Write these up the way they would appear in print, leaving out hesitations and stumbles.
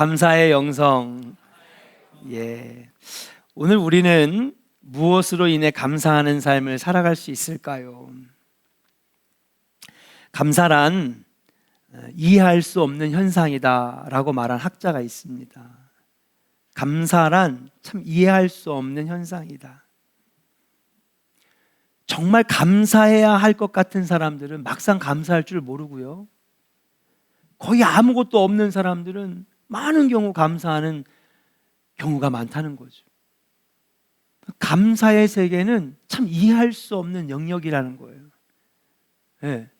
감사의 영성. 예. 오늘 우리는 무엇으로 인해 감사하는 삶을 살아갈 수 있을까요? 감사란 이해할 수 없는 현상이다라고 말한 학자가 있습니다. 감사란 참 이해할 수 없는 현상이다. 정말 감사해야 할 것 같은 사람들은 막상 감사할 줄 모르고요. 거의 아무것도 없는 사람들은 많은 경우 감사하는 경우가 많다는 거죠. 감사의 세계는 참 이해할 수 없는 영역이라는 거예요. 네.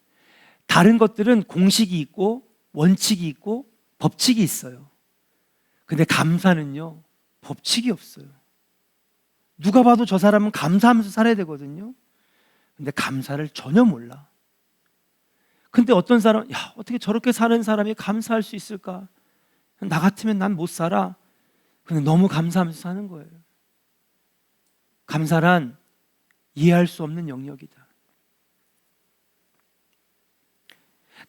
다른 것들은 공식이 있고 원칙이 있고 법칙이 있어요. 근데 감사는요, 법칙이 없어요. 누가 봐도 저 사람은 감사하면서 살아야 되거든요. 근데 감사를 전혀 몰라. 근데 어떤 사람, 야, 어떻게 저렇게 사는 사람이 감사할 수 있을까? 나 같으면 난 못 살아. 근데 너무 감사하면서 사는 거예요. 감사란 이해할 수 없는 영역이다.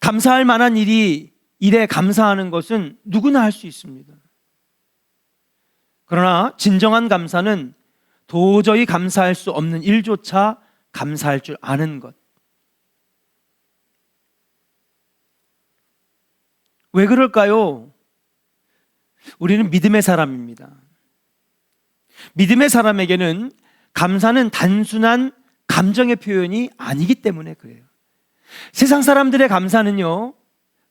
감사할 만한 일에 감사하는 것은 누구나 할 수 있습니다. 그러나 진정한 감사는 도저히 감사할 수 없는 일조차 감사할 줄 아는 것. 왜 그럴까요? 우리는 믿음의 사람입니다. 믿음의 사람에게는 감사는 단순한 감정의 표현이 아니기 때문에 그래요. 세상 사람들의 감사는요,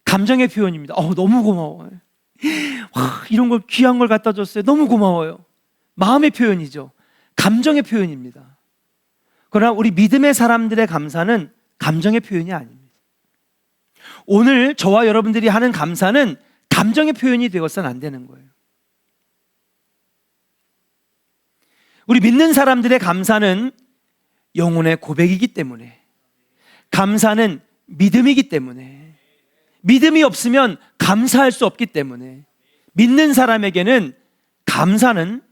감정의 표현입니다. 너무 고마워요. 와, 이런 걸 귀한 걸 갖다 줬어요. 너무 고마워요. 마음의 표현이죠. 감정의 표현입니다. 그러나 우리 믿음의 사람들의 감사는 감정의 표현이 아닙니다. 오늘 저와 여러분들이 하는 감사는 감정의 표현이 되어서는 안 되는 거예요. 우리 믿는 사람들의 감사는 영혼의 고백이기 때문에, 감사는 믿음이기 때문에, 믿음이 없으면 감사할 수 없기 때문에 믿는 사람에게는 감사는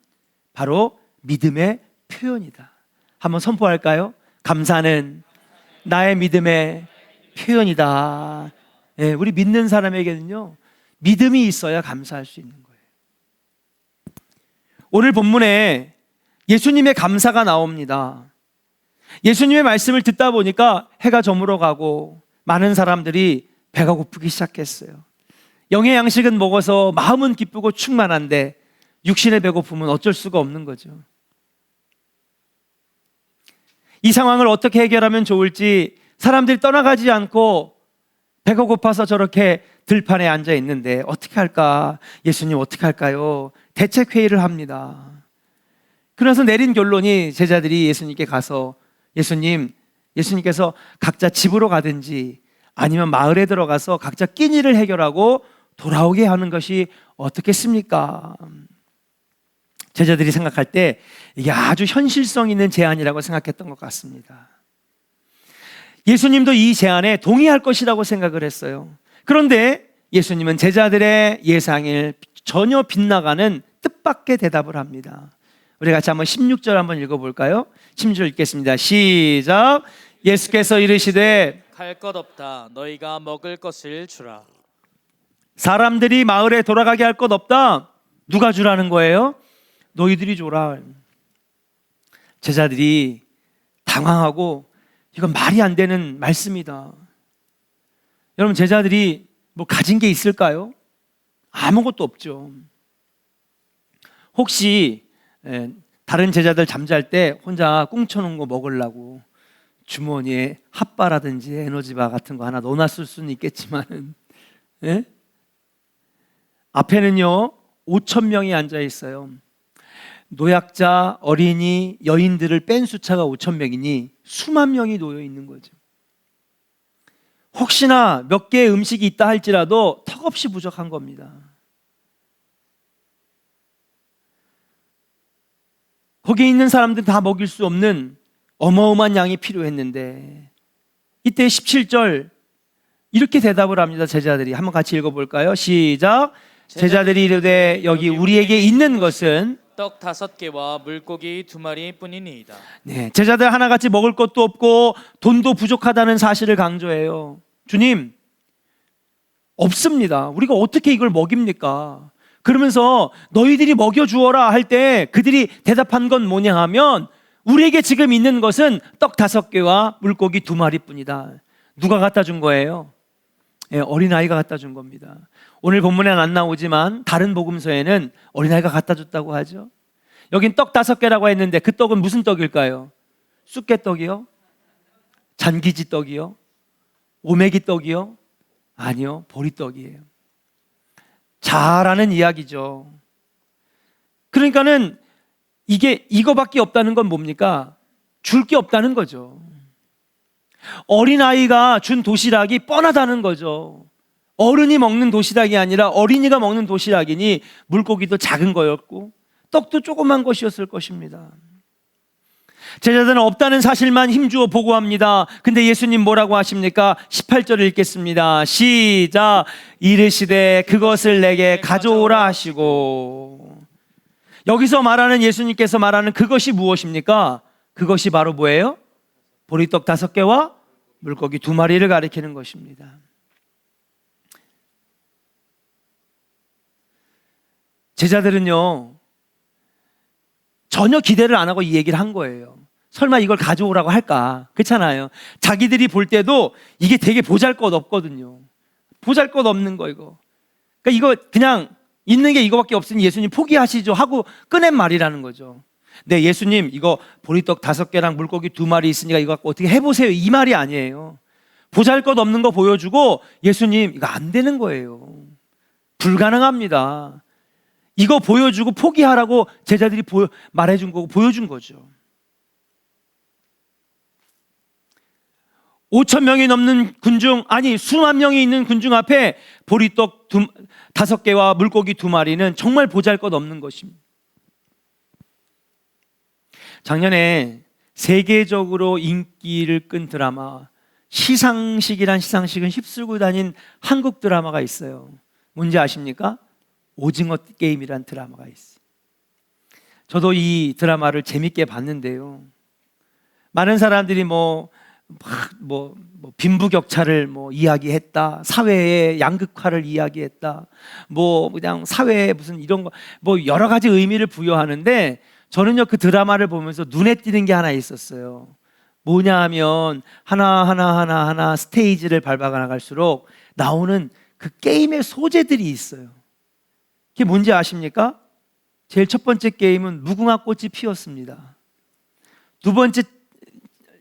바로 믿음의 표현이다. 한번 선포할까요? 감사는 나의 믿음의 표현이다. 예, 우리 믿는 사람에게는요, 믿음이 있어야 감사할 수 있는 거예요. 오늘 본문에 예수님의 감사가 나옵니다. 예수님의 말씀을 듣다 보니까 해가 저물어 가고 많은 사람들이 배가 고프기 시작했어요. 영의 양식은 먹어서 마음은 기쁘고 충만한데 육신의 배고픔은 어쩔 수가 없는 거죠. 이 상황을 어떻게 해결하면 좋을지 사람들이 떠나가지 않고 배가 고파서 저렇게 들판에 앉아 있는데 어떻게 할까? 예수님 어떻게 할까요? 대책회의를 합니다. 그래서 내린 결론이 제자들이 예수님께 가서 예수님께서 각자 집으로 가든지 아니면 마을에 들어가서 각자 끼니를 해결하고 돌아오게 하는 것이 어떻겠습니까? 제자들이 생각할 때 이게 아주 현실성 있는 제안이라고 생각했던 것 같습니다. 예수님도 이 제안에 동의할 것이라고 생각을 했어요. 그런데 예수님은 제자들의 예상을 전혀 빗나가는 뜻밖의 대답을 합니다. 우리 같이 한번 16절 한번 읽어볼까요? 16절 읽겠습니다. 시작. 예수께서 이르시되 갈 것 없다. 너희가 먹을 것을 주라. 사람들이 마을에 돌아가게 할 것 없다. 누가 주라는 거예요? 너희들이 줘라. 제자들이 당황하고 이건 말이 안 되는 말씀이다. 여러분, 제자들이 뭐 가진 게 있을까요? 아무것도 없죠. 혹시 다른 제자들 잠잘 때 혼자 꽁쳐놓은 거 먹으려고 주머니에 핫바라든지 에너지바 같은 거 하나 넣어놨을 수는 있겠지만, 예? 앞에는요 5,000명이 앉아 있어요. 노약자, 어린이, 여인들을 뺀 숫자가 5,000명이니 수만 명이 놓여 있는 거죠. 혹시나 몇 개의 음식이 있다 할지라도 턱없이 부족한 겁니다. 거기에 있는 사람들 다 먹일 수 없는 어마어마한 양이 필요했는데, 이때 17절 이렇게 대답을 합니다. 제자들이 한번 같이 읽어볼까요? 시작. 제자들이 이르되 여기 우리에게 있는 것은 떡 5개와 물고기 2마리 뿐이니이다. 네, 제자들 하나같이 먹을 것도 없고 돈도 부족하다는 사실을 강조해요. 주님, 없습니다. 우리가 어떻게 이걸 먹입니까? 그러면서 너희들이 먹여주어라 할 때 그들이 대답한 건 뭐냐 하면 우리에게 지금 있는 것은 떡 5개와 물고기 2마리뿐이다. 누가 갖다 준 거예요? 어린아이가 갖다 준 겁니다. 오늘 본문에는 안 나오지만 다른 복음서에는 어린아이가 갖다 줬다고 하죠. 여긴 떡 5개라고 했는데 그 떡은 무슨 떡일까요? 쑥개떡이요? 잔기지 떡이요? 오메기 떡이요? 아니요, 보리떡이에요. 잘 아는 이야기죠. 그러니까는 이거밖에 없다는 건 뭡니까? 줄 게 없다는 거죠. 어린아이가 준 도시락이 뻔하다는 거죠. 어른이 먹는 도시락이 아니라 어린이가 먹는 도시락이니 물고기도 작은 거였고 떡도 조그만 것이었을 것입니다. 제자들은 없다는 사실만 힘주어 보고합니다. 근데 예수님 뭐라고 하십니까? 18절을 읽겠습니다. 시작. 이르시되 그것을 내게 가져오라 하시고. 여기서 말하는 예수님께서 말하는 그것이 무엇입니까? 그것이 바로 뭐예요? 보리떡 5개와 물고기 2마리를 가리키는 것입니다. 제자들은요, 전혀 기대를 안 하고 이 얘기를 한 거예요. 설마 이걸 가져오라고 할까? 그렇잖아요. 자기들이 볼 때도 이게 되게 보잘것없거든요. 보잘것없는 거 이거. 그러니까 이거 그냥 있는 게 이거밖에 없으니 예수님 포기하시죠 하고 꺼낸 말이라는 거죠. 네, 예수님 이거 보리떡 5개랑 물고기 2마리 있으니까 이거 갖고 어떻게 해보세요, 이 말이 아니에요. 보잘것없는 거 보여주고 예수님 이거 안 되는 거예요. 불가능합니다. 이거 보여주고 포기하라고 제자들이 말해준 거고 보여준 거죠. 5,000명이 넘는 군중, 아니 수만 명이 있는 군중 앞에 보리떡 5개와 물고기 2마리는 정말 보잘것없는 것입니다. 작년에 세계적으로 인기를 끈 드라마 시상식이란 시상식은 휩쓸고 다닌 한국 드라마가 있어요. 뭔지 아십니까? 오징어 게임이란 드라마가 있어요. 저도 이 드라마를 재밌게 봤는데요, 많은 사람들이 빈부격차를 이야기했다, 사회의 양극화를 이야기했다, 그냥 사회에 무슨 이런 거 여러 가지 의미를 부여하는데, 저는요 그 드라마를 보면서 눈에 띄는 게 하나 있었어요. 뭐냐 하면 하나 스테이지를 밟아가 나갈수록 나오는 그 게임의 소재들이 있어요. 그게 뭔지 아십니까? 제일 첫 번째 게임은 무궁화 꽃이 피었습니다. 두 번째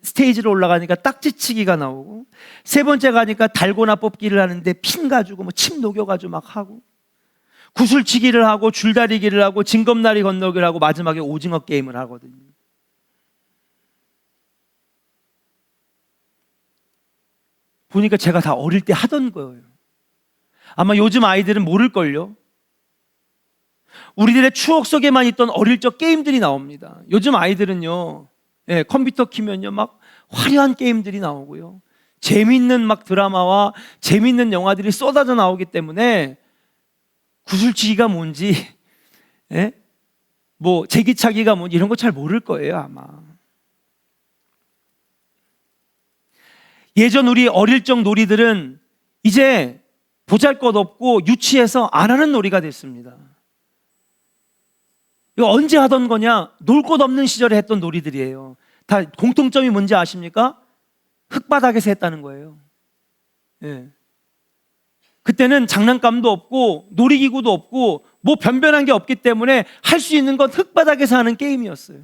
스테이지로 올라가니까 딱지치기가 나오고, 세 번째 가니까 달고나 뽑기를 하는데 핀 가지고 침 녹여가지고 막 하고, 구슬치기를 하고 줄다리기를 하고 징검다리 건너기를 하고 마지막에 오징어 게임을 하거든요. 보니까 제가 다 어릴 때 하던 거예요. 아마 요즘 아이들은 모를걸요. 우리들의 추억 속에만 있던 어릴 적 게임들이 나옵니다. 요즘 아이들은요, 컴퓨터 키면요 막 화려한 게임들이 나오고요, 재밌는 막 드라마와 재밌는 영화들이 쏟아져 나오기 때문에 구슬치기가 뭔지, 제기차기가 뭔지 이런 거 잘 모를 거예요 아마. 예전 우리 어릴 적 놀이들은 이제 보잘것없고 유치해서 안 하는 놀이가 됐습니다. 이거 언제 하던 거냐? 놀 것 없는 시절에 했던 놀이들이에요. 다 공통점이 뭔지 아십니까? 흙바닥에서 했다는 거예요. 그때는 장난감도 없고 놀이기구도 없고 변변한 게 없기 때문에 할 수 있는 건 흙바닥에서 하는 게임이었어요.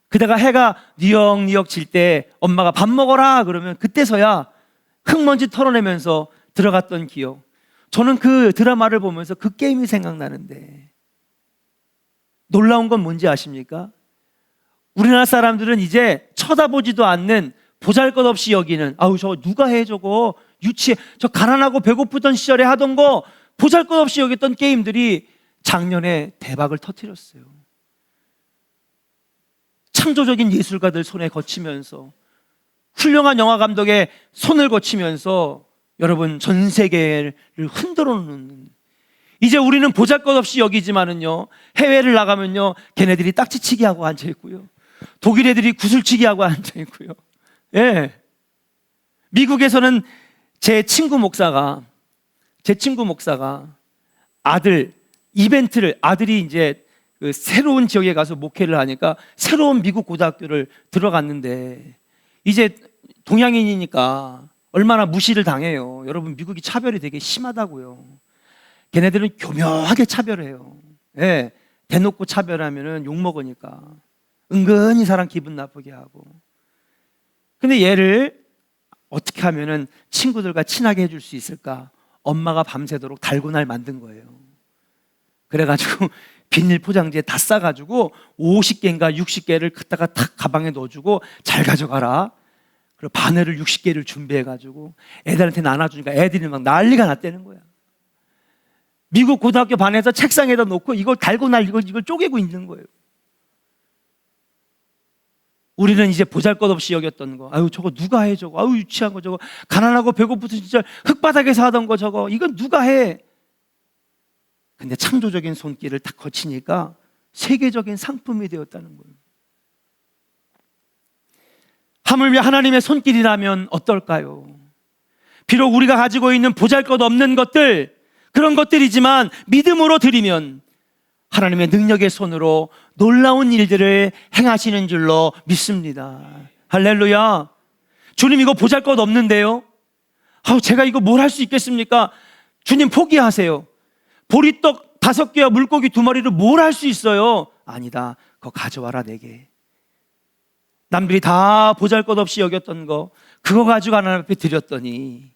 그다가 해가 니역니역 질 때 엄마가 밥 먹어라 그러면 그때서야 흙먼지 털어내면서 들어갔던 기억. 저는 그 드라마를 보면서 그 게임이 생각나는데, 놀라운 건 뭔지 아십니까? 우리나라 사람들은 이제 쳐다보지도 않는, 보잘것없이 여기는, 저 누가 해 저거 유치해, 저 가난하고 배고프던 시절에 하던 거 보잘것없이 여겼던 게임들이 작년에 대박을 터뜨렸어요. 창조적인 예술가들 손에 거치면서, 훌륭한 영화 감독의 손을 거치면서 여러분 전 세계를 흔들어 놓는, 이제 우리는 보잘것없이 여기지만은요, 해외를 나가면요 걔네들이 딱지치기 하고 앉아 있고요, 독일 애들이 구슬치기 하고 앉아 있고요. 미국에서는 제 친구 목사가 아들 이벤트를 아들이 이제 그 새로운 지역에 가서 목회를 하니까 새로운 미국 고등학교를 들어갔는데 이제 동양인이니까 얼마나 무시를 당해요. 여러분 미국이 차별이 되게 심하다고요. 걔네들은 교묘하게 차별해요. 예, 대놓고 차별하면은 욕 먹으니까 은근히 사람 기분 나쁘게 하고. 근데 얘를 어떻게 하면은 친구들과 친하게 해줄 수 있을까? 엄마가 밤새도록 달고날 만든 거예요. 그래가지고 비닐 포장지에 다 싸가지고 50개인가 60개를 갖다가 탁 가방에 넣어주고 잘 가져가라. 그리고 바늘을 60개를 준비해가지고 애들한테 나눠주니까 애들이 막 난리가 났다는 거야. 미국 고등학교 반에서 책상에다 놓고 이걸 달고날 이걸 쪼개고 있는 거예요. 우리는 이제 보잘것없이 여겼던 거, 아유 저거 누가 해 저거, 아유 유치한 거 저거, 가난하고 배고프서 진짜 흙바닥에서 하던 거 저거, 이건 누가 해? 근데 창조적인 손길을 딱 거치니까 세계적인 상품이 되었다는 거예요. 하물며 하나님의 손길이라면 어떨까요? 비록 우리가 가지고 있는 보잘것없는 것들, 그런 것들이지만 믿음으로 드리면 하나님의 능력의 손으로 놀라운 일들을 행하시는 줄로 믿습니다. 할렐루야. 주님 이거 보잘것없는데요, 제가 이거 뭘 할 수 있겠습니까? 주님 포기하세요. 보리떡 5개와 물고기 2마리를 뭘 할 수 있어요? 아니다, 그거 가져와라 내게. 남들이 다 보잘것없이 여겼던 거, 그거 가지고 하나님 앞에 드렸더니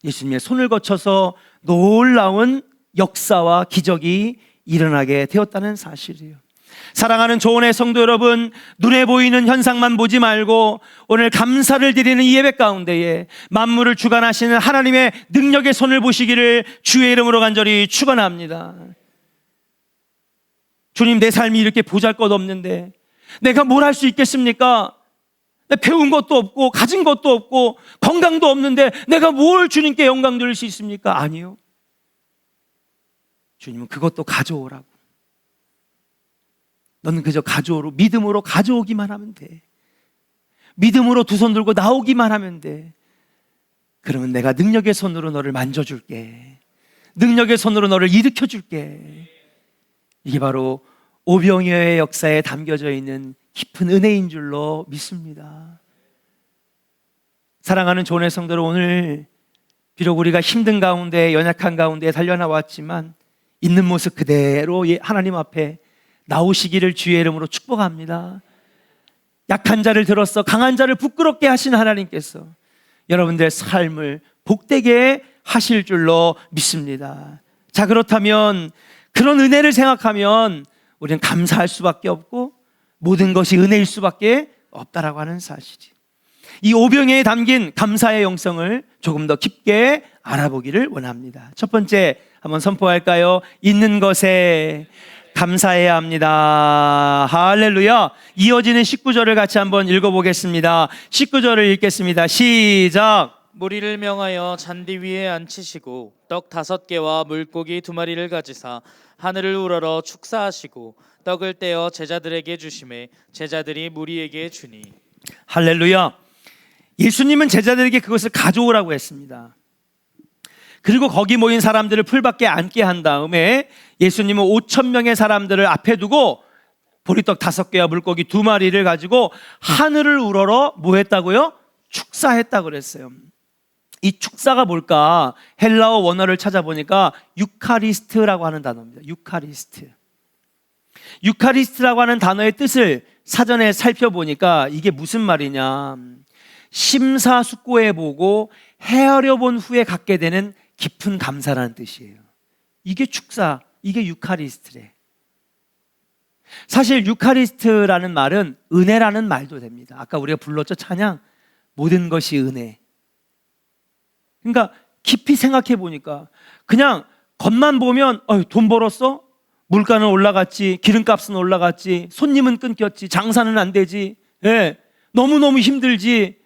예수님의 손을 거쳐서 놀라운 역사와 기적이 일어나게 되었다는 사실이에요. 사랑하는 조언의 성도 여러분, 눈에 보이는 현상만 보지 말고 오늘 감사를 드리는 이 예배 가운데에 만물을 주관하시는 하나님의 능력의 손을 보시기를 주의 이름으로 간절히 축원합니다. 주님, 내 삶이 이렇게 보잘것없는데 내가 뭘 할 수 있겠습니까? 배운 것도 없고 가진 것도 없고 건강도 없는데 내가 뭘 주님께 영광 돌릴 수 있습니까? 아니요. 주님은 그것도 가져오라고. 너는 그저 가져오로, 믿음으로 가져오기만 하면 돼. 믿음으로 두 손 들고 나오기만 하면 돼. 그러면 내가 능력의 손으로 너를 만져줄게. 능력의 손으로 너를 일으켜줄게. 이게 바로 오병이어의 역사에 담겨져 있는 깊은 은혜인 줄로 믿습니다. 사랑하는 조언의 성도들, 오늘 비록 우리가 힘든 가운데, 연약한 가운데 달려나왔지만 있는 모습 그대로 하나님 앞에 나오시기를 주의 이름으로 축복합니다. 약한 자를 들어서 강한 자를 부끄럽게 하신 하나님께서 여러분들의 삶을 복되게 하실 줄로 믿습니다. 자, 그렇다면 그런 은혜를 생각하면 우리는 감사할 수밖에 없고 모든 것이 은혜일 수밖에 없다라고 하는 사실이, 이 오병이어에 담긴 감사의 영성을 조금 더 깊게 알아보기를 원합니다. 첫 번째 한번 선포할까요? 있는 것에 감사해야 합니다. 할렐루야. 이어지는 19절을 같이 한번 읽어보겠습니다. 19절을 읽겠습니다. 시작. 무리를 명하여 잔디 위에 앉히시고 떡 5개와 물고기 2마리를 가지사 하늘을 우러러 축사하시고 떡을 떼어 제자들에게 주시매 제자들이 무리에게 주니. 할렐루야. 예수님은 제자들에게 그것을 가져오라고 했습니다. 그리고 거기 모인 사람들을 풀밖에 앉게 한 다음에 예수님은 5,000명의 사람들을 앞에 두고 보리떡 5개와 물고기 2마리를 가지고 하늘을 우러러 뭐 했다고요? 축사했다고 그랬어요. 이 축사가 뭘까? 헬라어 원어를 찾아보니까 유카리스트라고 하는 단어입니다. 유카리스트. 유카리스트라고 하는 단어의 뜻을 사전에 살펴보니까 이게 무슨 말이냐, 심사숙고해보고 헤아려본 후에 갖게 되는 깊은 감사라는 뜻이에요. 이게 축사, 이게 유카리스트래. 사실 유카리스트라는 말은 은혜라는 말도 됩니다. 아까 우리가 불렀죠, 찬양, 모든 것이 은혜. 그러니까 깊이 생각해 보니까 그냥 겉만 보면 돈 벌었어? 물가는 올라갔지, 기름값은 올라갔지, 손님은 끊겼지, 장사는 안 되지, 너무너무 힘들지.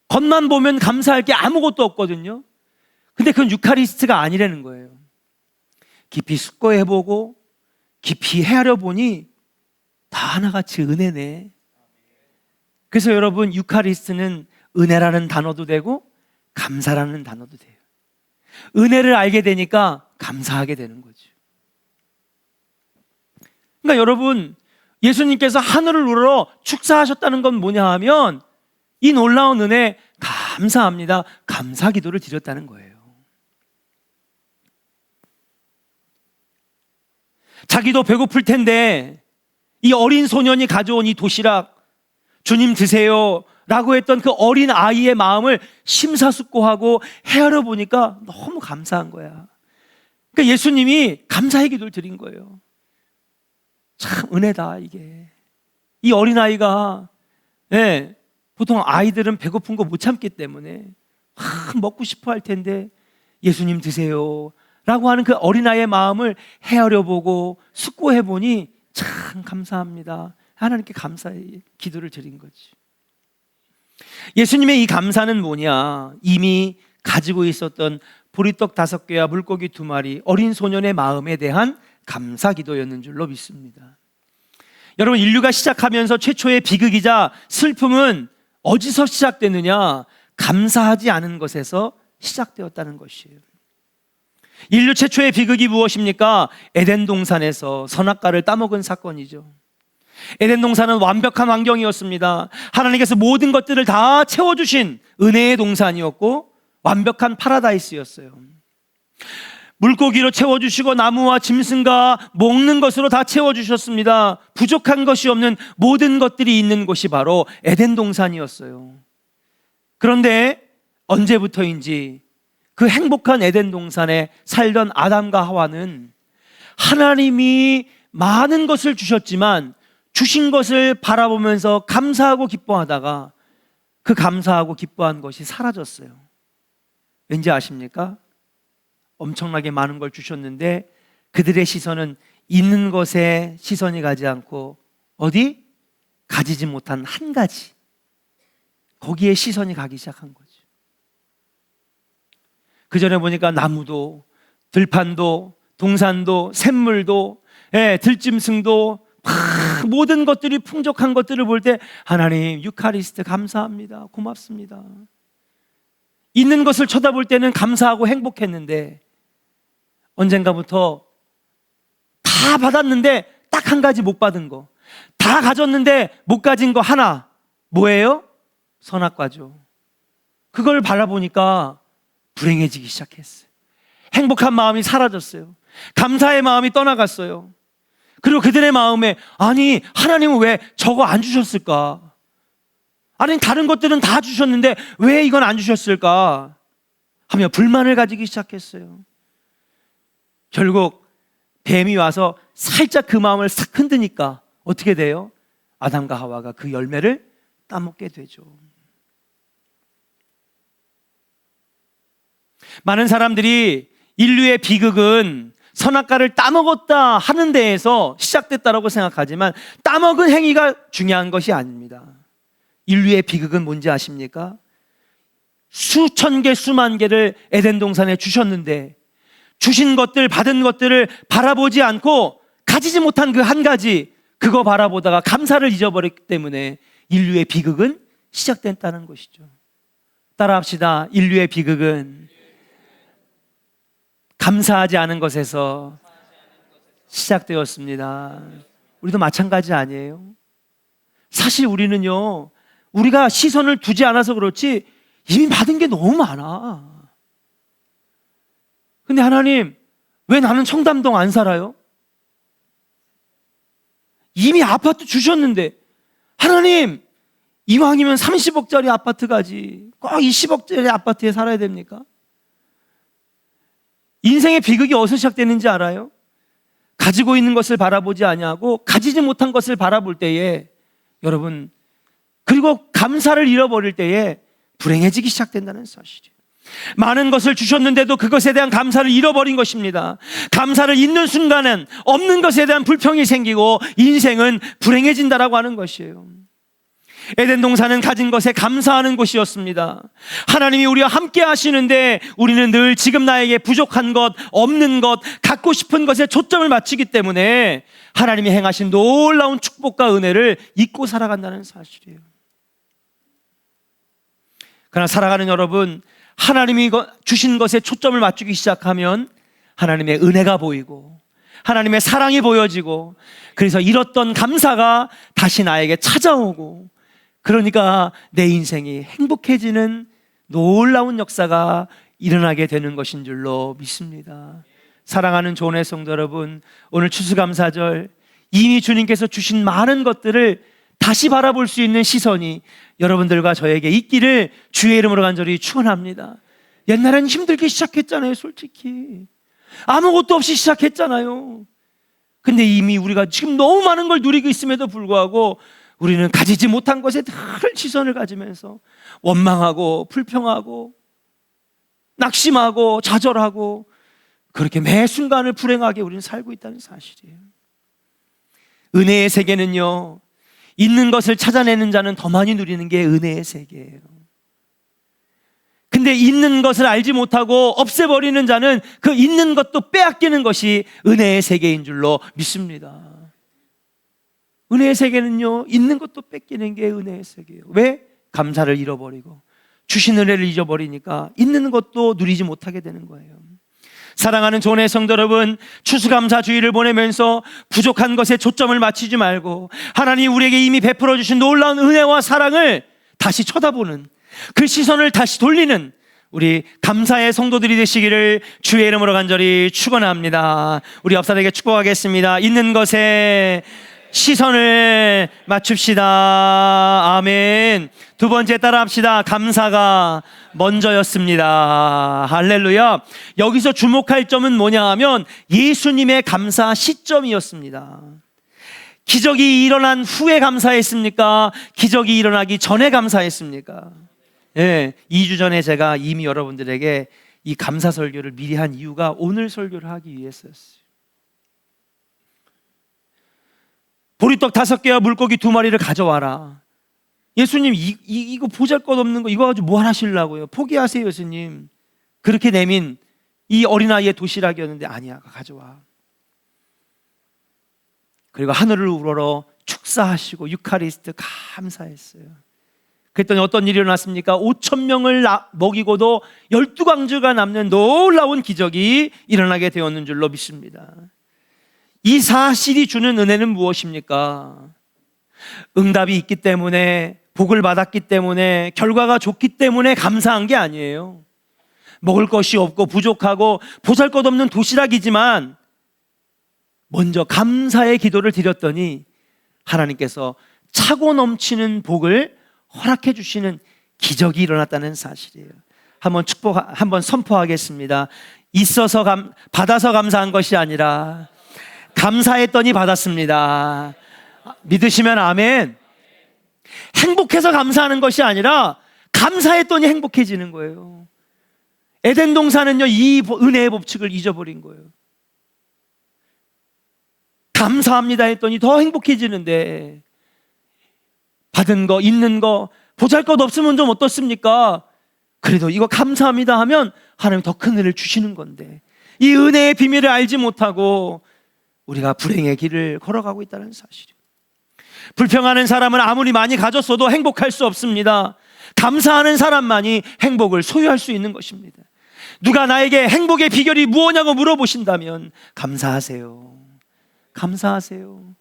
겉만 보면 감사할 게 아무것도 없거든요. 근데 그건 유카리스트가 아니라는 거예요. 깊이 숙고해보고 깊이 헤아려보니 다 하나같이 은혜네. 그래서 여러분, 유카리스트는 은혜라는 단어도 되고 감사라는 단어도 돼요. 은혜를 알게 되니까 감사하게 되는 거죠. 그러니까 여러분, 예수님께서 하늘을 우러러 축사하셨다는 건 뭐냐 하면 이 놀라운 은혜 감사합니다, 감사 기도를 드렸다는 거예요. 자기도 배고플 텐데 이 어린 소년이 가져온 이 도시락, 주님 드세요 라고 했던 그 어린 아이의 마음을 심사숙고하고 헤아려 보니까 너무 감사한 거야. 그러니까 예수님이 감사의 기도를 드린 거예요. 참 은혜다 이게. 이 어린아이가, 예, 보통 아이들은 배고픈 거 못 참기 때문에 막 먹고 싶어 할 텐데 예수님 드세요 라고 하는 그 어린아이의 마음을 헤아려 보고 숙고해 보니 참 감사합니다, 하나님께 감사의 기도를 드린 거지. 예수님의 이 감사는 뭐냐, 이미 가지고 있었던 보리떡 5개와 물고기 2마리, 어린 소년의 마음에 대한 감사 기도였는 줄로 믿습니다. 여러분, 인류가 시작하면서 최초의 비극이자 슬픔은 어디서 시작됐느냐? 감사하지 않은 것에서 시작되었다는 것이에요. 인류 최초의 비극이 무엇입니까? 에덴 동산에서 선악과를 따먹은 사건이죠. 에덴 동산은 완벽한 환경이었습니다. 하나님께서 모든 것들을 다 채워주신 은혜의 동산이었고 완벽한 파라다이스였어요. 물고기로 채워주시고 나무와 짐승과 먹는 것으로 다 채워주셨습니다. 부족한 것이 없는 모든 것들이 있는 곳이 바로 에덴 동산이었어요. 그런데 언제부터인지 그 행복한 에덴 동산에 살던 아담과 하와는 하나님이 많은 것을 주셨지만 주신 것을 바라보면서 감사하고 기뻐하다가 그 감사하고 기뻐한 것이 사라졌어요. 왠지 아십니까? 엄청나게 많은 걸 주셨는데 그들의 시선은 있는 것에 시선이 가지 않고 어디? 가지지 못한 한 가지, 거기에 시선이 가기 시작한 거죠. 그 전에 보니까 나무도 들판도 동산도 샘물도, 들짐승도 모든 것들이 풍족한 것들을 볼 때 하나님 유카리스트 감사합니다, 고맙습니다. 있는 것을 쳐다볼 때는 감사하고 행복했는데 언젠가부터 다 받았는데 딱 한 가지 못 받은 거, 다 가졌는데 못 가진 거 하나, 뭐예요? 선악과죠. 그걸 바라보니까 불행해지기 시작했어요. 행복한 마음이 사라졌어요. 감사의 마음이 떠나갔어요. 그리고 그들의 마음에 아니 하나님은 왜 저거 안 주셨을까? 아니 다른 것들은 다 주셨는데 왜 이건 안 주셨을까? 하며 불만을 가지기 시작했어요. 결국 뱀이 와서 살짝 그 마음을 싹 흔드니까 어떻게 돼요? 아담과 하와가 그 열매를 따먹게 되죠. 많은 사람들이 인류의 비극은 선악과를 따먹었다 하는 데에서 시작됐다고 생각하지만 따먹은 행위가 중요한 것이 아닙니다. 인류의 비극은 뭔지 아십니까? 수천 개 수만 개를 에덴 동산에 주셨는데 주신 것들, 받은 것들을 바라보지 않고 가지지 못한 그 한 가지, 그거 바라보다가 감사를 잊어버렸기 때문에 인류의 비극은 시작됐다는 것이죠. 따라합시다. 인류의 비극은 감사하지 않은 것에서 시작되었습니다. 우리도 마찬가지 아니에요? 사실 우리는요, 우리가 시선을 두지 않아서 그렇지 이미 받은 게 너무 많아. 근데 하나님, 왜 나는 청담동 안 살아요? 이미 아파트 주셨는데, 하나님, 이왕이면 30억짜리 아파트 가지 꼭 20억짜리 아파트에 살아야 됩니까? 인생의 비극이 어디서 시작되는지 알아요? 가지고 있는 것을 바라보지 아니하고 가지지 못한 것을 바라볼 때에, 여러분, 그리고 감사를 잃어버릴 때에 불행해지기 시작된다는 사실이에요. 많은 것을 주셨는데도 그것에 대한 감사를 잃어버린 것입니다. 감사를 잊는 순간은 없는 것에 대한 불평이 생기고 인생은 불행해진다라고 하는 것이에요. 에덴 동산은 가진 것에 감사하는 곳이었습니다. 하나님이 우리와 함께 하시는데 우리는 늘 지금 나에게 부족한 것, 없는 것, 갖고 싶은 것에 초점을 맞추기 때문에 하나님이 행하신 놀라운 축복과 은혜를 잊고 살아간다는 사실이에요. 그러나 살아가는 여러분, 하나님이 주신 것에 초점을 맞추기 시작하면 하나님의 은혜가 보이고 하나님의 사랑이 보여지고, 그래서 잃었던 감사가 다시 나에게 찾아오고, 그러니까 내 인생이 행복해지는 놀라운 역사가 일어나게 되는 것인 줄로 믿습니다. 사랑하는 조은의 성도 여러분, 오늘 추수감사절 이미 주님께서 주신 많은 것들을 다시 바라볼 수 있는 시선이 여러분들과 저에게 있기를 주의 이름으로 간절히 축원합니다. 옛날엔 힘들게 시작했잖아요. 솔직히 아무것도 없이 시작했잖아요. 근데 이미 우리가 지금 너무 많은 걸 누리고 있음에도 불구하고 우리는 가지지 못한 것에 늘 시선을 가지면서 원망하고 불평하고 낙심하고 좌절하고, 그렇게 매 순간을 불행하게 우리는 살고 있다는 사실이에요. 은혜의 세계는요, 있는 것을 찾아내는 자는 더 많이 누리는 게 은혜의 세계예요. 근데 있는 것을 알지 못하고 없애버리는 자는 그 있는 것도 빼앗기는 것이 은혜의 세계인 줄로 믿습니다. 은혜의 세계는요, 있는 것도 뺏기는 게 은혜의 세계예요. 왜? 감사를 잃어버리고 주신 은혜를 잊어버리니까 있는 것도 누리지 못하게 되는 거예요. 사랑하는 조은의 성도 여러분, 추수감사주의를 보내면서 부족한 것에 초점을 맞추지 말고 하나님 우리에게 이미 베풀어 주신 놀라운 은혜와 사랑을 다시 쳐다보는, 그 시선을 다시 돌리는 우리 감사의 성도들이 되시기를 주의 이름으로 간절히 축원합니다. 우리 옆사람에게 축복하겠습니다. 있는 것에 시선을 맞춥시다. 아멘. 두 번째 따라합시다. 감사가 먼저였습니다. 할렐루야. 여기서 주목할 점은 뭐냐 하면 예수님의 감사 시점이었습니다. 기적이 일어난 후에 감사했습니까? 기적이 일어나기 전에 감사했습니까? 예, 2주 전에 제가 이미 여러분들에게 이 감사 설교를 미리 한 이유가 오늘 설교를 하기 위해서였어요. 보리떡 5개와 물고기 2마리를 가져와라. 예수님 이거 보잘것없는 거 이거 가지고 뭐 하시려고요? 포기하세요 예수님. 그렇게 내민 이 어린아이의 도시락이었는데 아니야, 가져와. 그리고 하늘을 우러러 축사하시고 유카리스트 감사했어요. 그랬더니 어떤 일이 일어났습니까? 5,000명을 먹이고도 12광주가 남는 놀라운 기적이 일어나게 되었는 줄로 믿습니다. 이 사실이 주는 은혜는 무엇입니까? 응답이 있기 때문에, 복을 받았기 때문에, 결과가 좋기 때문에 감사한 게 아니에요. 먹을 것이 없고 부족하고 보잘것없는 도시락이지만 먼저 감사의 기도를 드렸더니 하나님께서 차고 넘치는 복을 허락해 주시는 기적이 일어났다는 사실이에요. 한번 선포하겠습니다. 있어서 받아서 감사한 것이 아니라 감사했더니 받았습니다. 믿으시면 아멘. 행복해서 감사하는 것이 아니라 감사했더니 행복해지는 거예요. 에덴 동산은요, 이 은혜의 법칙을 잊어버린 거예요. 감사합니다 했더니 더 행복해지는데, 받은 거, 있는 거, 보잘것 없으면 좀 어떻습니까? 그래도 이거 감사합니다 하면 하나님 더 큰 은혜를 주시는 건데, 이 은혜의 비밀을 알지 못하고 우리가 불행의 길을 걸어가고 있다는 사실이에요. 불평하는 사람은 아무리 많이 가졌어도 행복할 수 없습니다. 감사하는 사람만이 행복을 소유할 수 있는 것입니다. 누가 나에게 행복의 비결이 무엇냐고 물어보신다면 감사하세요. 감사하세요.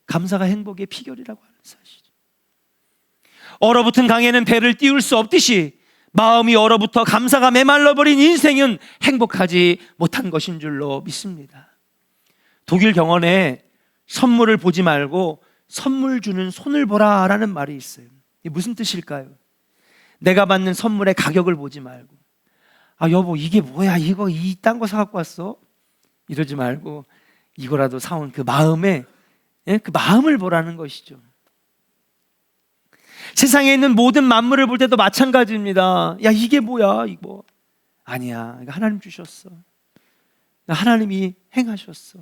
감사가 행복의 비결이라고 하는 사실. 얼어붙은 강에는 배를 띄울 수 없듯이 마음이 얼어붙어 감사가 메말라버린 인생은 행복하지 못한 것인 줄로 믿습니다. 독일 경언에 선물을 보지 말고 선물 주는 손을 보라라는 말이 있어요. 이게 무슨 뜻일까요? 내가 받는 선물의 가격을 보지 말고, 아 여보 이게 뭐야, 이거 이딴 거 사갖고 왔어? 이러지 말고 이거라도 사온 그 마음에, 그 마음을 보라는 것이죠. 세상에 있는 모든 만물을 볼 때도 마찬가지입니다. 야 이게 뭐야, 이거 아니야, 이거 하나님 주셨어. 하나님이 행하셨어.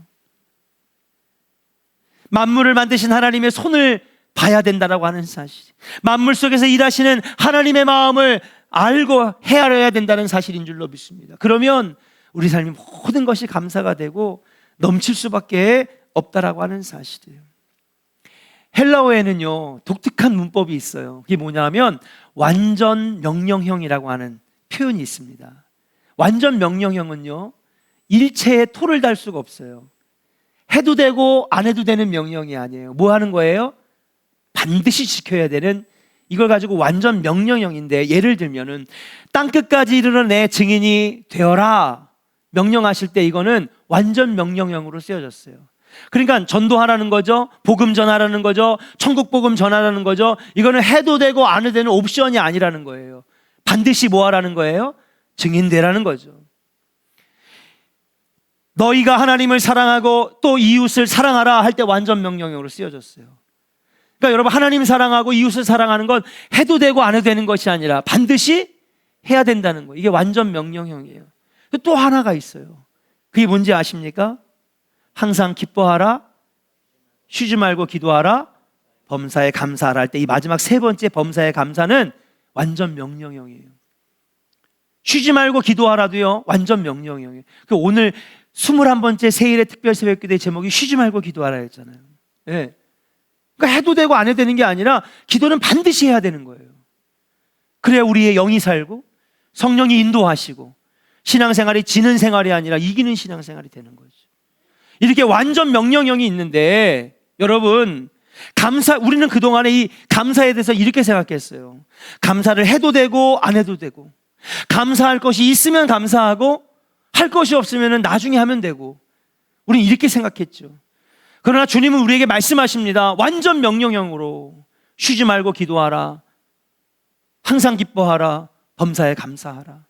만물을 만드신 하나님의 손을 봐야 된다라고 하는 사실, 만물 속에서 일하시는 하나님의 마음을 알고 헤아려야 된다는 사실인 줄로 믿습니다. 그러면 우리 삶이 모든 것이 감사가 되고 넘칠 수밖에 없다라고 하는 사실이에요. 헬라어에는요 독특한 문법이 있어요. 그게 뭐냐면 완전 명령형이라고 하는 표현이 있습니다. 완전 명령형은요 일체에 토를 달 수가 없어요. 해도 되고 안 해도 되는 명령이 아니에요. 뭐 하는 거예요? 반드시 지켜야 되는, 이걸 가지고 완전 명령형인데, 예를 들면은 땅끝까지 이르러 내 증인이 되어라 명령하실 때 이거는 완전 명령형으로 쓰여졌어요. 그러니까 전도하라는 거죠. 복음 전하라는 거죠. 천국 복음 전하라는 거죠. 이거는 해도 되고 안 해도 되는 옵션이 아니라는 거예요. 반드시 뭐 하라는 거예요? 증인되라는 거죠. 너희가 하나님을 사랑하고 또 이웃을 사랑하라 할 때 완전 명령형으로 쓰여졌어요. 그러니까 여러분, 하나님 사랑하고 이웃을 사랑하는 건 해도 되고 안 해도 되는 것이 아니라 반드시 해야 된다는 거예요. 이게 완전 명령형이에요. 또 하나가 있어요. 그게 뭔지 아십니까? 항상 기뻐하라, 쉬지 말고 기도하라, 범사에 감사하라 할 때 이 마지막 세 번째 범사에 감사는 완전 명령형이에요. 쉬지 말고 기도하라도요, 완전 명령형이에요. 오늘 21번째 세일의 특별 새벽기도의 제목이 쉬지 말고 기도하라 했잖아요. 네. 그러니까 해도 되고 안 해도 되는 게 아니라 기도는 반드시 해야 되는 거예요. 그래야 우리의 영이 살고 성령이 인도하시고 신앙생활이 지는 생활이 아니라 이기는 신앙생활이 되는 거죠. 이렇게 완전 명령형이 있는데, 여러분, 우리는 그동안에 이 감사에 대해서 이렇게 생각했어요. 감사를 해도 되고 안 해도 되고, 감사할 것이 있으면 감사하고 할 것이 없으면 나중에 하면 되고, 우리는 이렇게 생각했죠. 그러나 주님은 우리에게 말씀하십니다. 완전 명령형으로 쉬지 말고 기도하라, 항상 기뻐하라, 범사에 감사하라.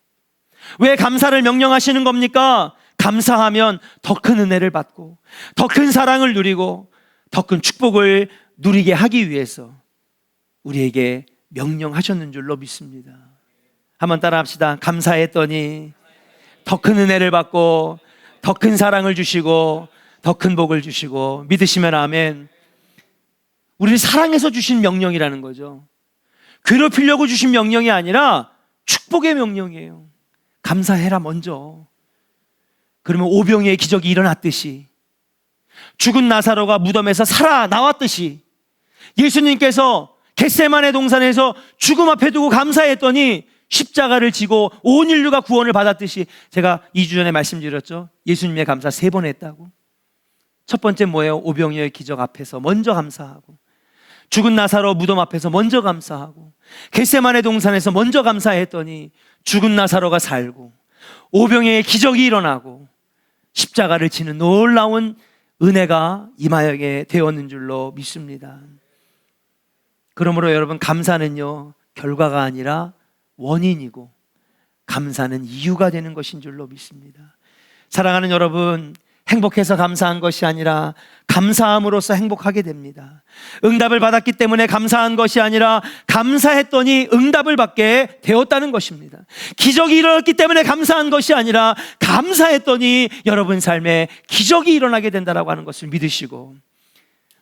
왜 감사를 명령하시는 겁니까? 감사하면 더 큰 은혜를 받고 더 큰 사랑을 누리고 더 큰 축복을 누리게 하기 위해서 우리에게 명령하셨는 줄로 믿습니다. 한번 따라합시다. 감사했더니 더 큰 은혜를 받고 더 큰 사랑을 주시고 더 큰 복을 주시고. 믿으시면 아멘. 우리를 사랑해서 주신 명령이라는 거죠. 괴롭히려고 주신 명령이 아니라 축복의 명령이에요. 감사해라 먼저. 그러면 오병이의 기적이 일어났듯이, 죽은 나사로가 무덤에서 살아나왔듯이, 예수님께서 겟세마네 동산에서 죽음 앞에 두고 감사했더니 십자가를 지고 온 인류가 구원을 받았듯이, 제가 2주 전에 말씀드렸죠. 예수님의 감사 3번 했다고. 첫 번째 뭐예요? 오병이의 기적 앞에서 먼저 감사하고, 죽은 나사로 무덤 앞에서 먼저 감사하고, 겟세마네 동산에서 먼저 감사했더니 죽은 나사로가 살고 오병이의 기적이 일어나고 십자가를 지는 놀라운 은혜가 임하게 되었는 줄로 믿습니다. 그러므로 여러분, 감사는요, 결과가 아니라 원인이고 감사는 이유가 되는 것인 줄로 믿습니다. 사랑하는 여러분, 행복해서 감사한 것이 아니라 감사함으로써 행복하게 됩니다. 응답을 받았기 때문에 감사한 것이 아니라 감사했더니 응답을 받게 되었다는 것입니다. 기적이 일어났기 때문에 감사한 것이 아니라 감사했더니 여러분 삶에 기적이 일어나게 된다라고 하는 것을 믿으시고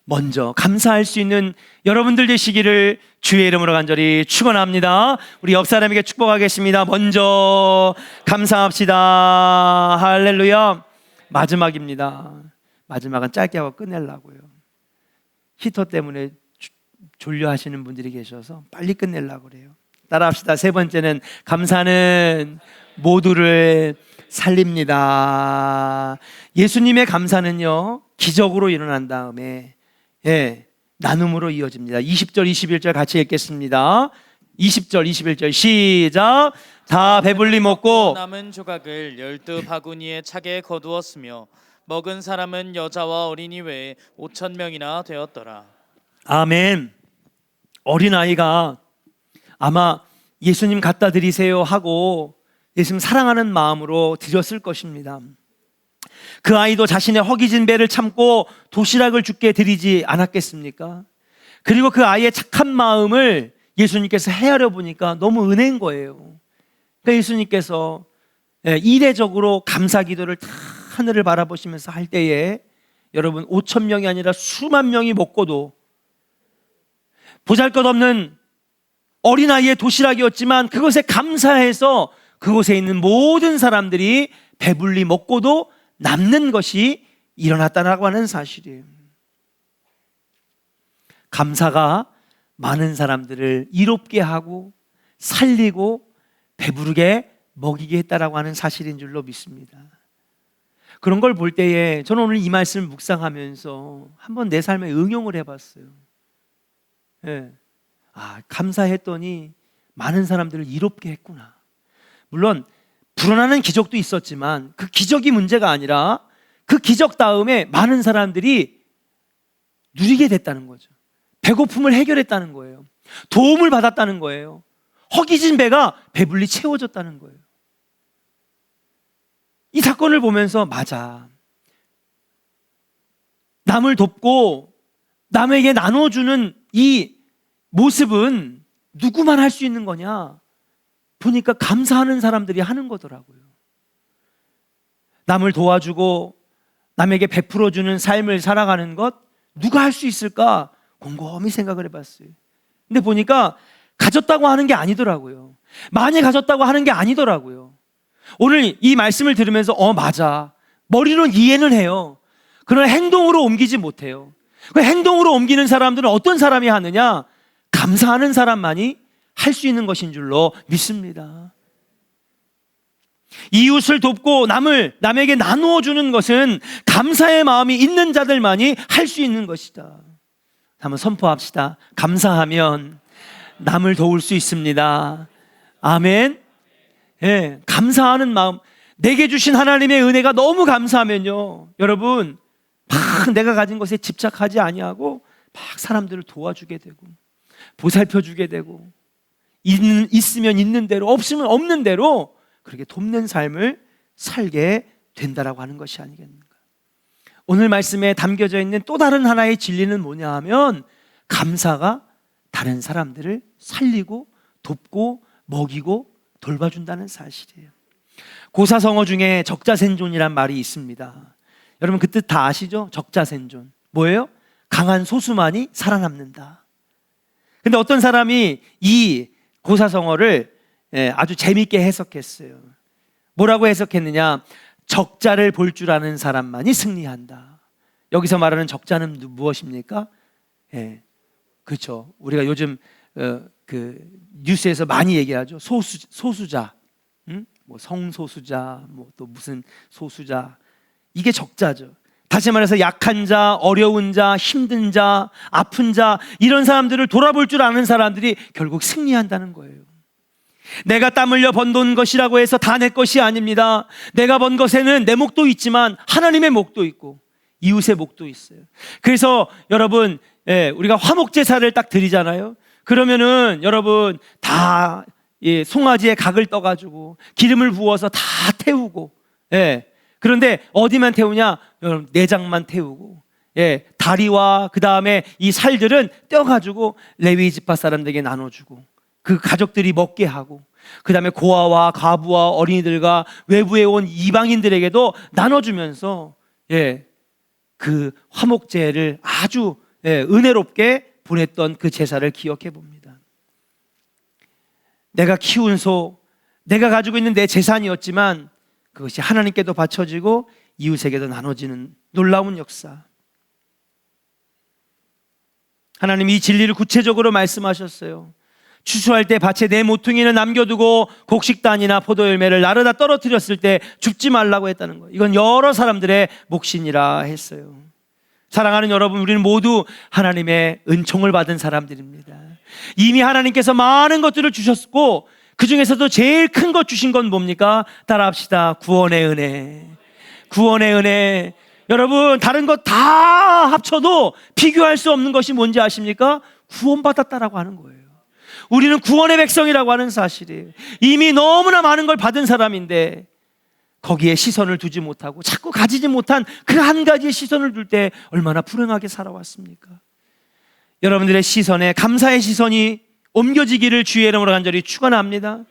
먼저 감사할 수 있는 여러분들 되시기를 주의 이름으로 간절히 축원합니다. 우리 옆 사람에게 축복하겠습니다. 먼저 감사합시다. 할렐루야. 마지막입니다. 마지막은 짧게 하고 끝내려고요. 히터 때문에 졸려 하시는 분들이 계셔서 빨리 끝내려고 그래요. 따라합시다. 세 번째는 감사는 모두를 살립니다. 예수님의 감사는요, 기적으로 일어난 다음에 나눔으로 이어집니다. 20절 21절 같이 읽겠습니다. 20절 21절 시작. 다 배불리 먹고 남은 조각을 12바구니에 차게 거두었으며 먹은 사람은 여자와 어린이 외에 5,000명이나 되었더라. 아멘. 어린아이가 아마 예수님 갖다 드리세요 하고 예수님 사랑하는 마음으로 드렸을 것입니다. 그 아이도 자신의 허기진 배를 참고 도시락을 주께 드리지 않았겠습니까? 그리고 그 아이의 착한 마음을 예수님께서 헤아려 보니까 너무 은혜인 거예요. 그러니까 예수님께서 이례적으로 감사 기도를 다 하늘을 바라보시면서 할 때에 여러분 5,000명이 아니라 수만 명이 먹고도 보잘것없는 어린아이의 도시락이었지만 그것에 감사해서 그곳에 있는 모든 사람들이 배불리 먹고도 남는 것이 일어났다라고 하는 사실이에요. 감사가 많은 사람들을 이롭게 하고 살리고 배부르게 먹이게 했다라고 하는 사실인 줄로 믿습니다. 그런 걸 볼 때에 저는 오늘 이 말씀을 묵상하면서 한번 내 삶에 응용을 해봤어요. 예. 감사했더니 많은 사람들을 이롭게 했구나. 물론 불어나는 기적도 있었지만 그 기적이 문제가 아니라 그 기적 다음에 많은 사람들이 누리게 됐다는 거죠. 배고픔을 해결했다는 거예요. 도움을 받았다는 거예요. 허기진 배가 배불리 채워졌다는 거예요. 이 사건을 보면서 맞아. 남을 돕고 남에게 나눠주는 이 모습은 누구만 할 수 있는 거냐? 보니까 감사하는 사람들이 하는 거더라고요. 남을 도와주고 남에게 베풀어주는 삶을 살아가는 것 누가 할 수 있을까? 곰곰이 생각을 해봤어요. 근데 보니까 가졌다고 하는 게 아니더라고요. 많이 가졌다고 하는 게 아니더라고요. 오늘 이 말씀을 들으면서 맞아. 머리로는 이해는 해요. 그러나 행동으로 옮기지 못해요. 그 행동으로 옮기는 사람들은 어떤 사람이 하느냐? 감사하는 사람만이 할 수 있는 것인 줄로 믿습니다. 이웃을 돕고 남에게 나누어 주는 것은 감사의 마음이 있는 자들만이 할 수 있는 것이다. 한번 선포합시다. 감사하면 남을 도울 수 있습니다. 아멘. 예, 감사하는 마음. 내게 주신 하나님의 은혜가 너무 감사하면요, 여러분 막 내가 가진 것에 집착하지 아니하고 막 사람들을 도와주게 되고 보살펴주게 되고 있으면 있는 대로 없으면 없는 대로 그렇게 돕는 삶을 살게 된다라고 하는 것이 아니겠는가. 오늘 말씀에 담겨져 있는 또 다른 하나의 진리는 뭐냐 하면 감사가 다른 사람들을 살리고 돕고 먹이고 돌봐준다는 사실이에요. 고사성어 중에 적자생존이란 말이 있습니다. 여러분 그 뜻 다 아시죠? 적자생존 뭐예요? 강한 소수만이 살아남는다. 근데 어떤 사람이 이 고사성어를 아주 재밌게 해석했어요. 뭐라고 해석했느냐? 적자를 볼 줄 아는 사람만이 승리한다. 여기서 말하는 적자는 무엇입니까? 그렇죠. 우리가 요즘 그 뉴스에서 많이 얘기하죠. 소수자, 뭐 성소수자, 뭐 또 무슨 소수자, 이게 적자죠. 다시 말해서 약한 자, 어려운 자, 힘든 자, 아픈 자, 이런 사람들을 돌아볼 줄 아는 사람들이 결국 승리한다는 거예요. 내가 땀 흘려 번 돈 것이라고 해서 다 내 것이 아닙니다. 내가 번 것에는 내 목도 있지만 하나님의 목도 있고 이웃의 목도 있어요. 그래서 여러분, 우리가 화목 제사를 딱 드리잖아요. 그러면은 여러분 다 송아지에 각을 떠가지고 기름을 부어서 다 태우고, 그런데 어디만 태우냐? 여러분 내장만 태우고, 다리와 그 다음에 이 살들은 떼어가지고 레위 지파 사람들에게 나눠주고 그 가족들이 먹게 하고, 그 다음에 고아와 과부와 어린이들과 외부에 온 이방인들에게도 나눠주면서 그 화목제를 아주 은혜롭게 보냈던 그 제사를 기억해 봅니다. 내가 키운 소, 내가 가지고 있는 내 재산이었지만 그것이 하나님께도 바쳐지고 이웃에게도 나눠지는 놀라운 역사. 하나님 이 진리를 구체적으로 말씀하셨어요. 추수할 때 밭에 내 모퉁이는 남겨두고 곡식단이나 포도열매를 나르다 떨어뜨렸을 때 줍지 말라고 했다는 거예요. 이건 여러 사람들의 몫이니라 했어요. 사랑하는 여러분, 우리는 모두 하나님의 은총을 받은 사람들입니다. 이미 하나님께서 많은 것들을 주셨고 그 중에서도 제일 큰 것 주신 건 뭡니까? 따라합시다. 구원의 은혜. 구원의 은혜. 여러분 다른 것 다 합쳐도 비교할 수 없는 것이 뭔지 아십니까? 구원받았다라고 하는 거예요. 우리는 구원의 백성이라고 하는 사실이에요. 이미 너무나 많은 걸 받은 사람인데 거기에 시선을 두지 못하고 자꾸 가지지 못한 그 한 가지의 시선을 둘 때 얼마나 불행하게 살아왔습니까? 여러분들의 시선에 감사의 시선이 옮겨지기를 주의 이름으로 간절히 축원합니다.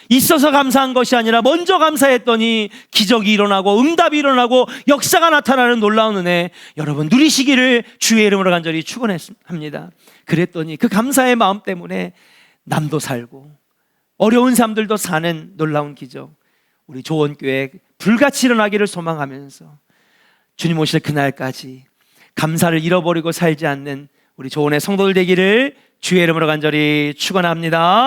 있어서 감사한 것이 아니라 먼저 감사했더니 기적이 일어나고 응답이 일어나고 역사가 나타나는 놀라운 은혜 여러분 누리시기를 주의 이름으로 간절히 축원합니다. 그랬더니 그 감사의 마음 때문에 남도 살고 어려운 사람들도 사는 놀라운 기적, 우리 조원교회 불같이 일어나기를 소망하면서 주님 오실 그날까지 감사를 잃어버리고 살지 않는 우리 조원의 성도들 되기를 주의 이름으로 간절히 축원합니다.